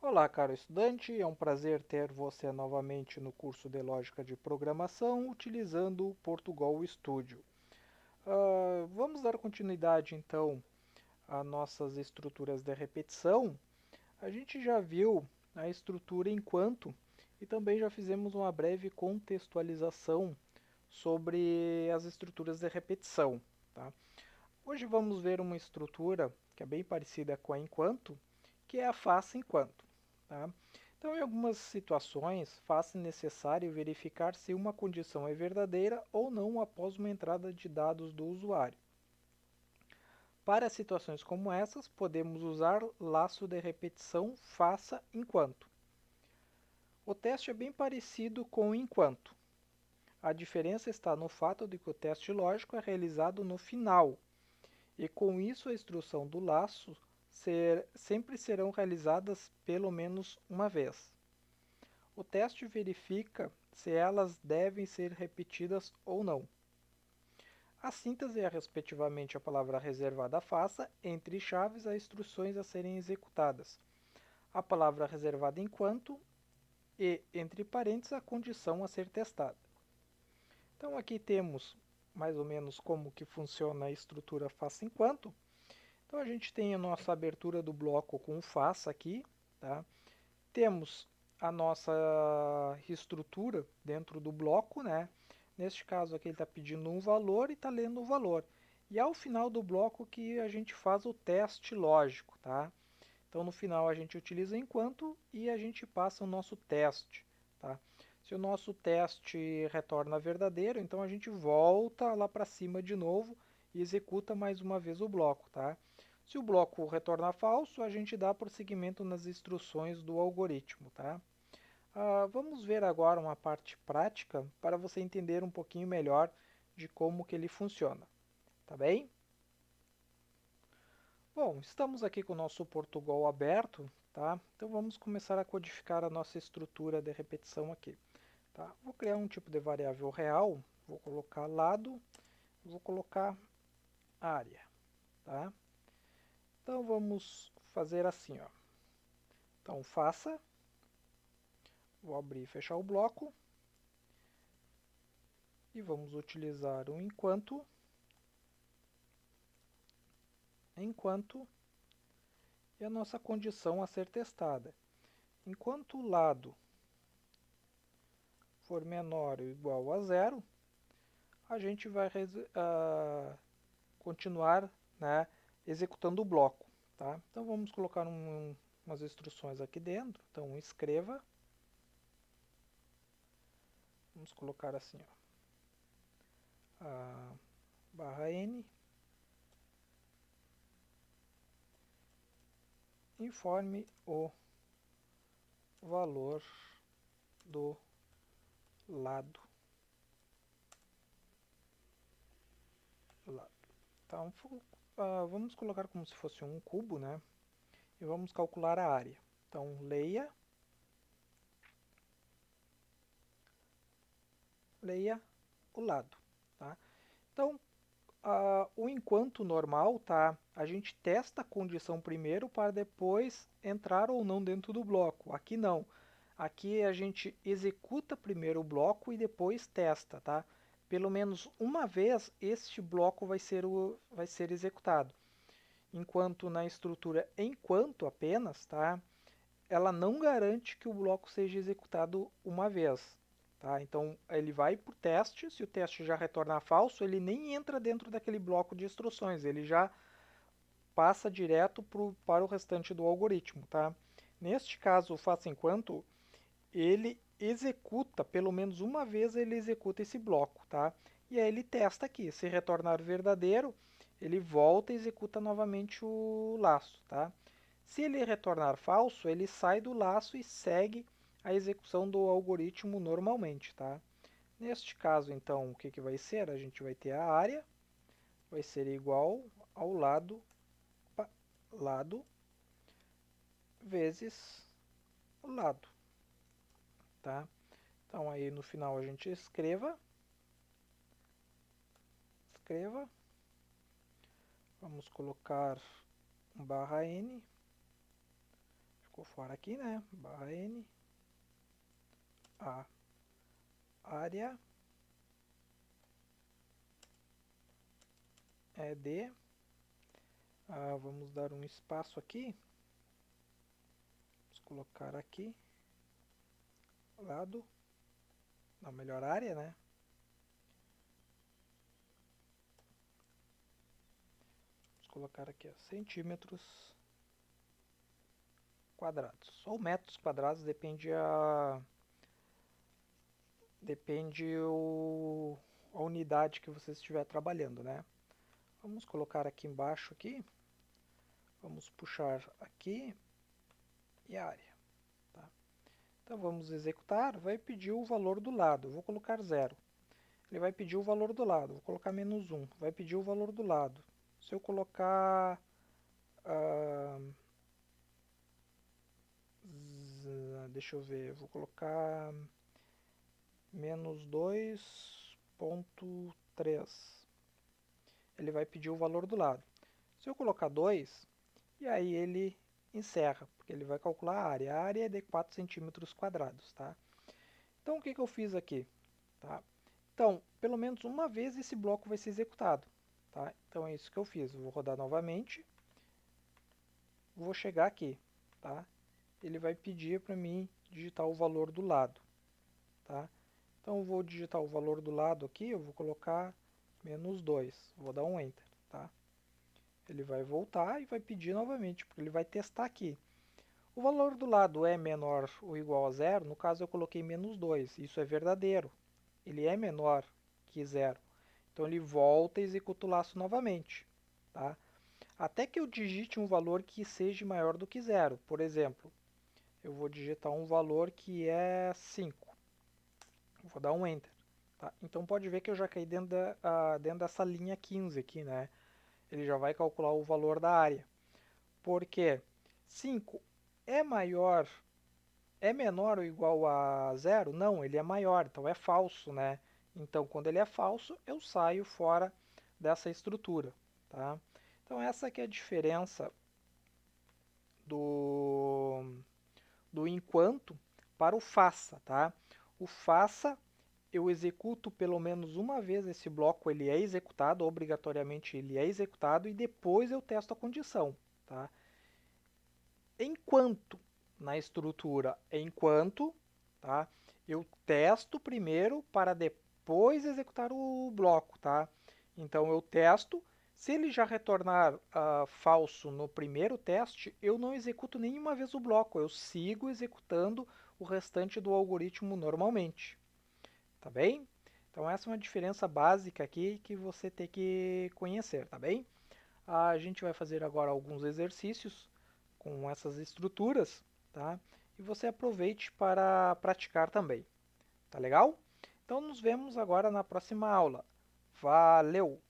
Olá, caro estudante, é um prazer ter você novamente no curso de Lógica de Programação utilizando o Portugal Studio. Vamos dar continuidade então às nossas estruturas de repetição. A gente já viu a estrutura enquanto e também já fizemos uma breve contextualização sobre as estruturas de repetição. Tá? Hoje vamos ver uma estrutura que é bem parecida com a enquanto, que é a faça enquanto. Tá? Então, em algumas situações, faz-se necessário verificar se uma condição é verdadeira ou não após uma entrada de dados do usuário. Para situações como essas, podemos usar laço de repetição faça enquanto. O teste é bem parecido com o enquanto. A diferença está no fato de que o teste lógico é realizado no final, e com isso a instrução do laço sempre serão realizadas pelo menos uma vez. O teste verifica se elas devem ser repetidas ou não. A síntese é respectivamente a palavra reservada faça, entre chaves as instruções a serem executadas, a palavra reservada enquanto e, entre parênteses, a condição a ser testada. Então aqui temos mais ou menos como que funciona a estrutura faça enquanto. Então a gente tem a nossa abertura do bloco com faça aqui, tá? Temos a nossa estrutura dentro do bloco, né? Neste caso aqui ele está pedindo um valor e está lendo o valor. E ao final do bloco que a gente faz o teste lógico, tá? Então no final a gente utiliza enquanto e a gente passa o nosso teste, tá? Se o nosso teste retorna verdadeiro, então a gente volta lá para cima de novo e executa mais uma vez o bloco, tá? Se o bloco retorna falso, a gente dá prosseguimento nas instruções do algoritmo, tá? Vamos ver agora uma parte prática para você entender um pouquinho melhor de como que ele funciona, tá bem? Bom, estamos aqui com o nosso Portugal aberto, tá? Então vamos começar a codificar a nossa estrutura de repetição aqui, tá? Vou criar um tipo de variável real, vou colocar lado, vou colocar área, tá? Então vamos fazer assim, ó. Então faça, vou abrir e fechar o bloco, e vamos utilizar o enquanto e a nossa condição a ser testada. Enquanto o lado for menor ou igual a zero, a gente vai continuar, né, executando o bloco. Tá? Então vamos colocar umas instruções aqui dentro. Então escreva, vamos colocar assim, ó, barra n, informe o valor do lado. Então, vamos colocar como se fosse um cubo, né? E vamos calcular a área. Então, leia o lado, tá? Então, o enquanto normal, tá? A gente testa a condição primeiro para depois entrar ou não dentro do bloco. Aqui não. Aqui a gente executa primeiro o bloco e depois testa, tá? Pelo menos uma vez este bloco vai ser executado. Enquanto na estrutura enquanto apenas, tá? Ela não garante que o bloco seja executado uma vez. Tá? Então ele vai para o teste, se o teste já retornar falso, ele nem entra dentro daquele bloco de instruções, ele já passa direto para o restante do algoritmo. Tá? Neste caso, o faça enquanto, ele executa, pelo menos uma vez ele executa esse bloco. Tá? E aí ele testa aqui, se retornar verdadeiro, ele volta e executa novamente o laço. Tá? Se ele retornar falso, ele sai do laço e segue a execução do algoritmo normalmente, tá? Neste caso, então, o que, que vai ser? A gente vai ter a área, vai ser igual ao lado vezes o lado, tá? Então, aí no final a gente escreva, vamos colocar um barra n, ficou fora aqui, né? Barra N, a área é de, vamos dar um espaço aqui, vamos colocar aqui, lado, na melhor área, né? Vamos colocar aqui, ó, centímetros quadrados, ou metros quadrados, depende a unidade que você estiver trabalhando, né? Vamos colocar aqui embaixo aqui, vamos puxar aqui e a área, tá? Então vamos executar, vai pedir o valor do lado, vou colocar 0. Ele vai pedir o valor do lado, vou colocar menos 1, vai pedir o valor do lado. Se eu colocar deixa eu ver, vou colocar menos 2,3. Ele vai pedir o valor do lado. Se eu colocar 2, e aí ele encerra, porque ele vai calcular a área. A área é de 4 centímetros quadrados, tá? Então, o que eu fiz aqui? Tá? Então, pelo menos uma vez esse bloco vai ser executado. Tá? Então, é isso que eu fiz. Eu vou rodar novamente. Vou chegar aqui. Tá? Ele vai pedir para mim digitar o valor do lado. Tá? Então, eu vou digitar o valor do lado aqui. Eu vou colocar menos 2. Vou dar um Enter. Tá? Ele vai voltar e vai pedir novamente, porque ele vai testar aqui. O valor do lado é menor ou igual a 0, no caso eu coloquei menos 2, isso é verdadeiro. Ele é menor que 0. Então ele volta e executa o laço novamente. Tá? Até que eu digite um valor que seja maior do que 0. Por exemplo, eu vou digitar um valor que é 5. Vou dar um Enter. Tá? Então pode ver que eu já caí dentro dessa linha 15 aqui, né? Ele já vai calcular o valor da área. Porque 5 é maior, é menor ou igual a 0? Não, ele é maior, então é falso, né? Então, quando ele é falso, eu saio fora dessa estrutura, tá? Então, essa que é a diferença do, do enquanto para o faça, tá? O faça, eu executo pelo menos uma vez esse bloco, ele é executado, obrigatoriamente ele é executado, e depois eu testo a condição, tá? Enquanto, na estrutura enquanto, tá? Eu testo primeiro para depois executar o bloco, tá? Então eu testo, se ele já retornar falso no primeiro teste, eu não executo nenhuma vez o bloco, eu sigo executando o restante do algoritmo normalmente, tá bem? Então essa é uma diferença básica aqui que você tem que conhecer, tá bem? A gente vai fazer agora alguns exercícios com essas estruturas, tá? E você aproveite para praticar também, tá legal? Então nos vemos agora na próxima aula. Valeu!